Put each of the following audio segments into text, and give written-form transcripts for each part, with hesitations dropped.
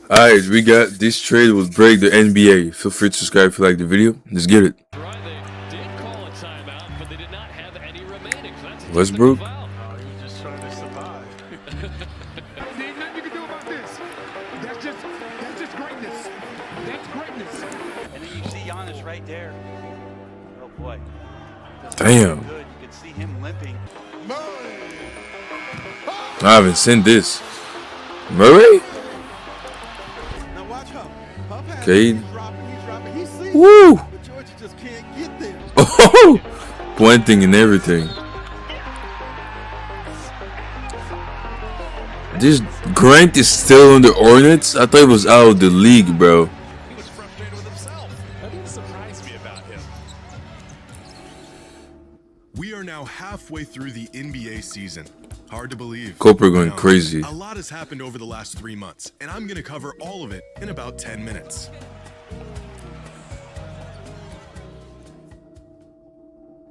Alright, we got this trade will break the NBA. Feel free to subscribe if you like the video. Let's get it. Right, they did call a timeout, but they did not have any remaining. So that's a Westbrook. foul. Oh, he was just trying to survive. There ain't nothing you can do about this. That's just greatness. That's greatness. And then you see Giannis right there. Oh boy. Damn. Good. You can see him limping. I haven't seen this. Murray? Now watch Huff. Huff has Cade. He's dropping. He's seeing Woo! it, but Georgia just can't get there. Oh, pointing and everything. This Grant is still on the Hornets? I thought it was out of the league, bro. He was frustrated with himself. That didn't surprise me about him. We are now halfway through the NBA season. Hard to believe. Cooper going No, crazy. A lot has happened over the last 3 months, and I'm going to cover all of it in about 10 minutes.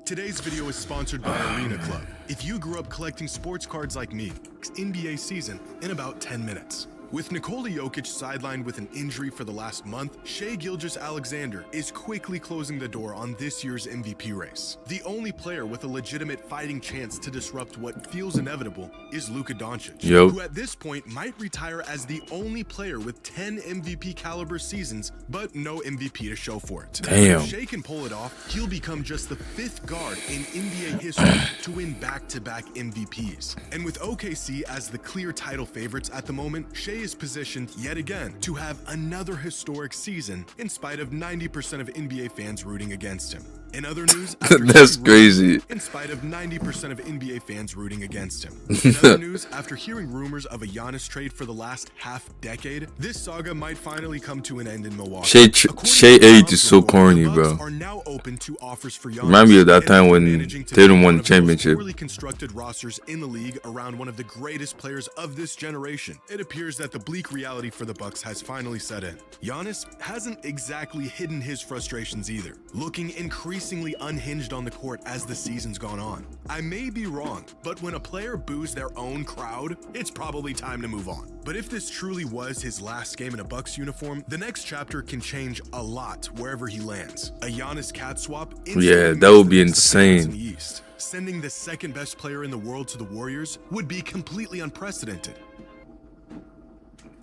Today's video is sponsored by Arena Club. If you grew up collecting sports cards like me, NBA season in about 10 minutes. With Nikola Jokic sidelined with an injury for the last month, Gilgeous-Alexander is quickly closing the door on this year's MVP race. The only player with a legitimate fighting chance to disrupt what feels inevitable is Luka Doncic, who at this point might retire as the only player with 10 MVP caliber seasons, but no MVP to show for it. Damn. If Shea can pull it off, he'll become just the 5th guard in NBA history to win back-to-back MVPs. And with OKC as the clear title favorites at the moment, Shea is positioned yet again to have another historic season in spite of 90% of NBA fans rooting against him. In other news, That's crazy. in spite of 90% of NBA fans rooting against him. In other news, after hearing rumors of a Giannis trade for the last half-decade, this saga might finally come to an end in Milwaukee. Shea 8 is so corny, bro. Are now open to offers for Giannis. Remind me of that time when managing to Tatum build won one the of the most championship. poorly constructed rosters in the league around one of the greatest players of this generation. It appears that the bleak reality for the Bucks has finally set in. Giannis hasn't exactly hidden his frustrations either, looking increasingly unhinged on the court as the season's gone on. I may be wrong, but when a player boos their own crowd, it's probably time to move on. But if this truly was his last game in a Bucks uniform, the next chapter can change a lot wherever he lands. A Giannis cat swap? Yeah, that would be insane. In the East. Sending the second best player in the world to the Warriors would be completely unprecedented.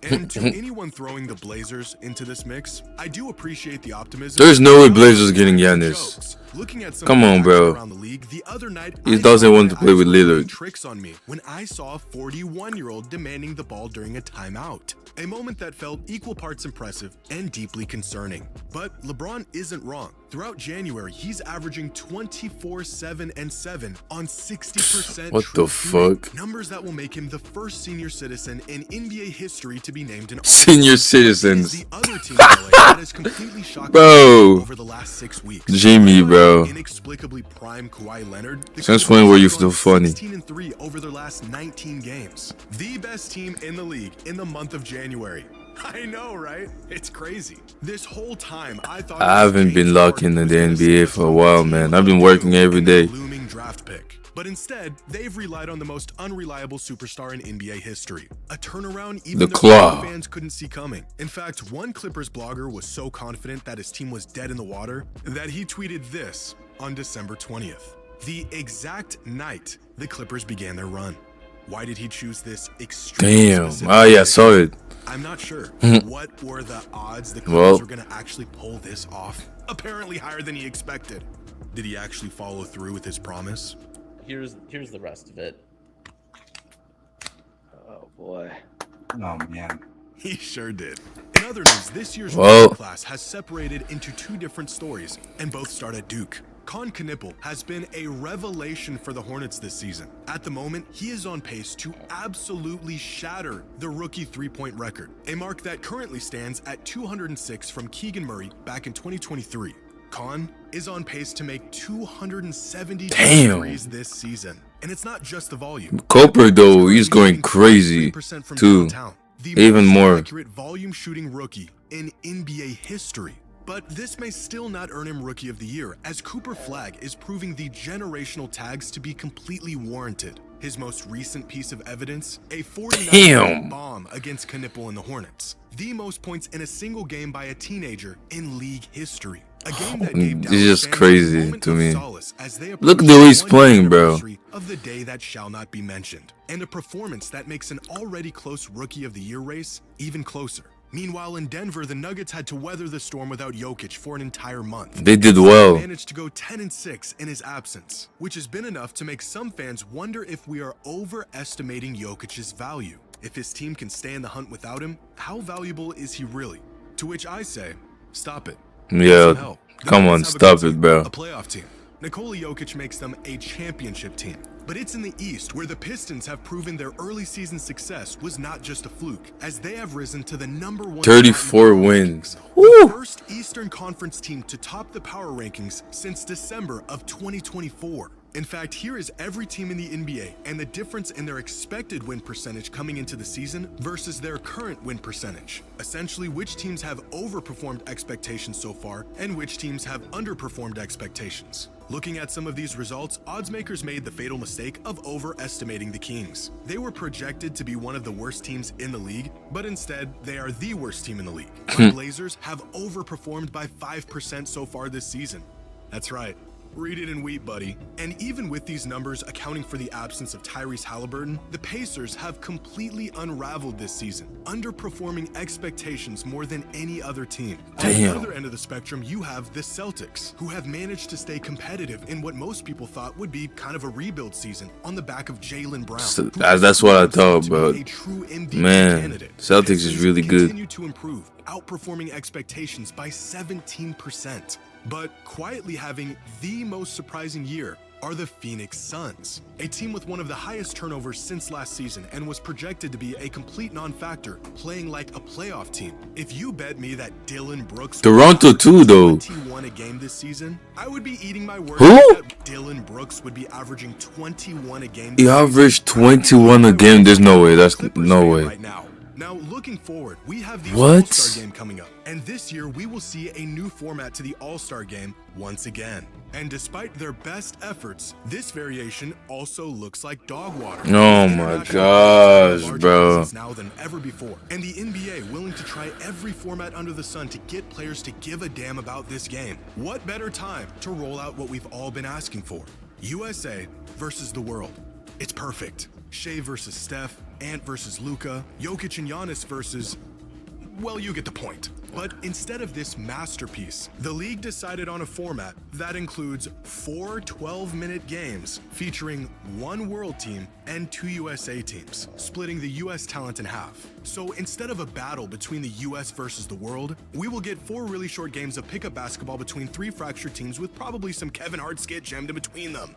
And to anyone throwing the Blazers into this mix, I do appreciate the optimism. There's no way Blazers getting Giannis. Looking at some Come on, bro. around the league the other night, He I doesn't saw want to my play with eyes were playing Lillard. tricks on me when I saw a 41-year-old demanding the ball during a timeout. A moment that felt equal parts impressive and deeply concerning. But LeBron isn't wrong. Throughout January, he's averaging 24, 7, and 7 on 60% What true the shooting. fuck? Numbers that will make him the first senior citizen in NBA history to be named an Senior All-Star. citizens. It is the other team in LA that has completely shocked Bro. me over the last 6 weeks. Jimmy, bro. Inexplicably prime Kawhi Leonard. The Since Clippers when were you have still gone funny? 16-3 over their last 19 games. The best team in the league in the month of January. I know, right? It's crazy. This whole time, I thought I haven't been lucky in the NBA for a while, man. I've been working every day. Looming draft pick. But instead, they've relied on the most unreliable superstar in NBA history. A turnaround even The the Claw. fans couldn't see coming. In fact, one Clippers blogger was so confident that his team was dead in the water that he tweeted this on December 20th. The exact night the Clippers began their run. Why did he choose this extremely Damn. specific Oh, yeah, I date? saw it. I'm not sure. What were the odds the Well. Clippers were going to actually pull this off? Apparently higher than he expected. Did he actually follow through with his promise? Here's the rest of it. Oh boy. Oh man. He sure did. In other news, this year's Well. rookie class has separated into 2 different stories, and both start at Duke. Con Knipple has been a revelation for the Hornets this season. At the moment, he is on pace to absolutely shatter the rookie three-point record, a mark that currently stands at 206 from Keegan Murray back in 2023. Con is on pace to make 270 Damn. threes this season. And it's not just the volume. Cooper, though, he's going crazy, 3% from too. downtown. The Even most more. accurate volume shooting rookie in NBA history. But this may still not earn him Rookie of the Year, as Cooper Flagg is proving the generational tags to be completely warranted. His most recent piece of evidence, a 49 bomb against Knipple and the Hornets. The most points in a single game by a teenager in league history. A game that gave It's just fans crazy a moment to of me. solace as they Look at approach the way he's the playing, bro. anniversary of the day that shall not be mentioned. And a performance that makes an already close Rookie of the Year race even closer. Meanwhile, in Denver, the Nuggets had to weather the storm without Jokic for an entire month. They did well. Managed to go 10-6 in his absence, which has been enough to make some fans wonder if we are overestimating Jokic's value. If his team can stay in the hunt without him, how valuable is he really? To which I say, stop it. Yeah, Help. The come on, Nuggets have a stop good it, team, bro. A playoff team. Nikola Jokic makes them a championship team. But it's in the East where the Pistons have proven their early season success was not just a fluke, as they have risen to the #1 34 wins. The first Eastern Conference team to top the power rankings since December of 2024. In fact, here is every team in the NBA and the difference in their expected win percentage coming into the season versus their current win percentage. Essentially, which teams have overperformed expectations so far and which teams have underperformed expectations. Looking at some of these results, odds makers made the fatal mistake of overestimating the Kings. They were projected to be one of the worst teams in the league, but instead, they are the worst team in the league. The Blazers have overperformed by 5% so far this season. That's right. Read it and weep, buddy. And even with these numbers accounting for the absence of Tyrese Halliburton, the Pacers have completely unraveled this season, underperforming expectations more than any other team. On the other end of the spectrum, you have the Celtics, who have managed to stay competitive in what most people thought would be kind of a rebuild season on the back of Jaylen Brown. So that's what I thought, but A true MVP man, candidate. Celtics And is since really good. Continue to improve, outperforming expectations by 17%. But quietly having the most surprising year are the Phoenix Suns, a team with one of the highest turnovers since last season and was projected to be a complete non-factor, playing like a playoff team. If you bet me that Dylan Brooks Toronto would too, though. 21 a game this season, I would be eating my words. Who? That Dylan Brooks would be averaging 21 a game. He averaged 21 a game. There's no way. That's Clippers no fan way. Right now. Now, looking forward, we have the What? All-Star Game coming up, and this year we will see a new format to the All-Star Game once again. And despite their best efforts, this variation also looks like dog water. Oh my gosh, bro. Now than ever before, and the NBA willing to try every format under the sun to get players to give a damn about this game. What better time to roll out what we've all been asking for? USA versus the world. It's perfect. Shea versus Steph, Ant versus Luka, Jokic and Giannis versus... well, you get the point. But instead of this masterpiece, the league decided on a format that includes 4 12-minute games featuring 1 world team and 2 USA teams, splitting the US talent in half. So instead of a battle between the US versus the world, we will get 4 really short games of pickup basketball between 3 fractured teams with probably some Kevin Hart skit jammed in between them.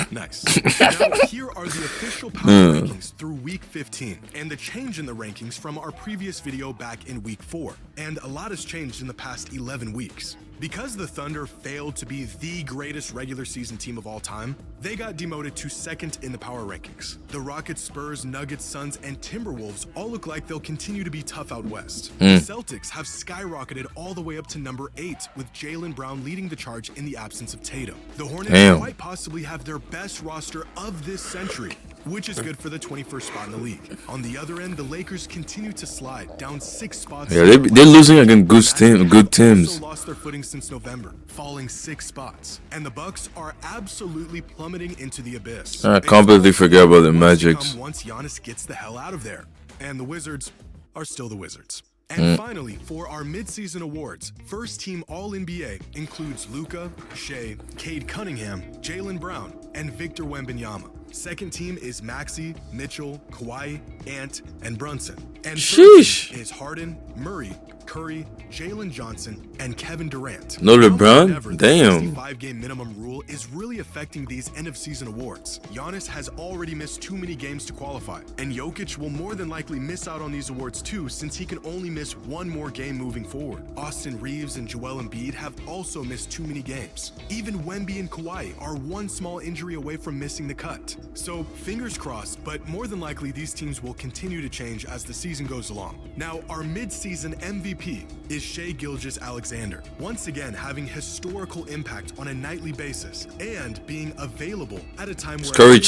Nice. Now, here are the official power rankings through week 15 and the change in the rankings from our previous video back in week 4. And a lot has changed in the past 11 weeks. Because the Thunder failed to be the greatest regular season team of all time, they got demoted to 2nd in the power rankings. The Rockets, Spurs, Nuggets, Suns, and Timberwolves all look like they'll continue to be tough out west. The Celtics have skyrocketed all the way up to number 8, with Jaylen Brown leading the charge in the absence of Tatum. The Hornets quite possibly have their best roster of this century, which is good for the 21st spot in the league. On the other end, the Lakers continue to slide down 6 spots. Yeah, they're losing against good teams. Also lost their footing since November, falling 6 spots. And the Bucks are absolutely plummeting into the abyss. I completely forgot about the Magic. Once Giannis gets the hell out of there. And the Wizards are still the Wizards. And finally, for our midseason awards, first team All-NBA includes Luka, Shea, Cade Cunningham, Jaylen Brown, and Victor Wembanyama. Second team is Maxey, Mitchell, Kawhi, Ant, and Brunson. And third team is Harden, Murray, Curry, Jalen Johnson, and Kevin Durant. No LeBron? Damn. The 65-game minimum rule is really affecting these end-of-season awards. Giannis has already missed too many games to qualify, and Jokic will more than likely miss out on these awards too, since he can only miss 1 more game moving forward. Austin Reeves and Joel Embiid have also missed too many games. Even Wemby and Kawhi are 1 small injury away from missing the cut. So fingers crossed, but more than likely these teams will continue to change as the season goes along. Now, our mid-season MVP MVP is gilgeous-alexander, once again having historical impact on a nightly basis and being available at a time where Scoring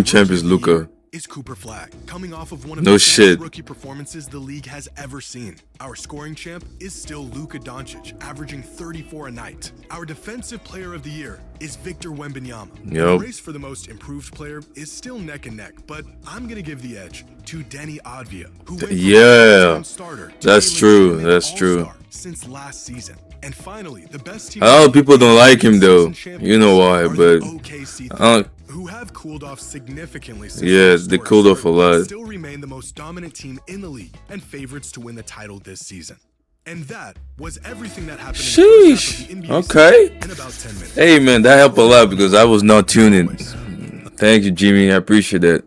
champ is Luka. Is Cooper Flag, coming off of one of No the shit. best rookie performances the league has ever seen. Our scoring champ is still Luka Doncic, averaging 34 a night. Our defensive player of the year is Victor Wembanyama. Yep. The race for the most improved player is still neck and neck, but I'm gonna give the edge to Denny Advia, who went from full-time starter to That's a true. legitimate That's true. all-star since last season. And finally, the best team. A lot of people don't like him though. You know why, but OKC I don't. who have cooled off significantly since Yeah, last they Story cooled off a started, lot. but still remain the most dominant team in the league and favorites to win the title this season. And that was everything that happened in the first half of the NBA Okay. season in about 10 minutes. Hey man, that helped a lot because I was not tuning. Thank you, Jimmy. I appreciate that.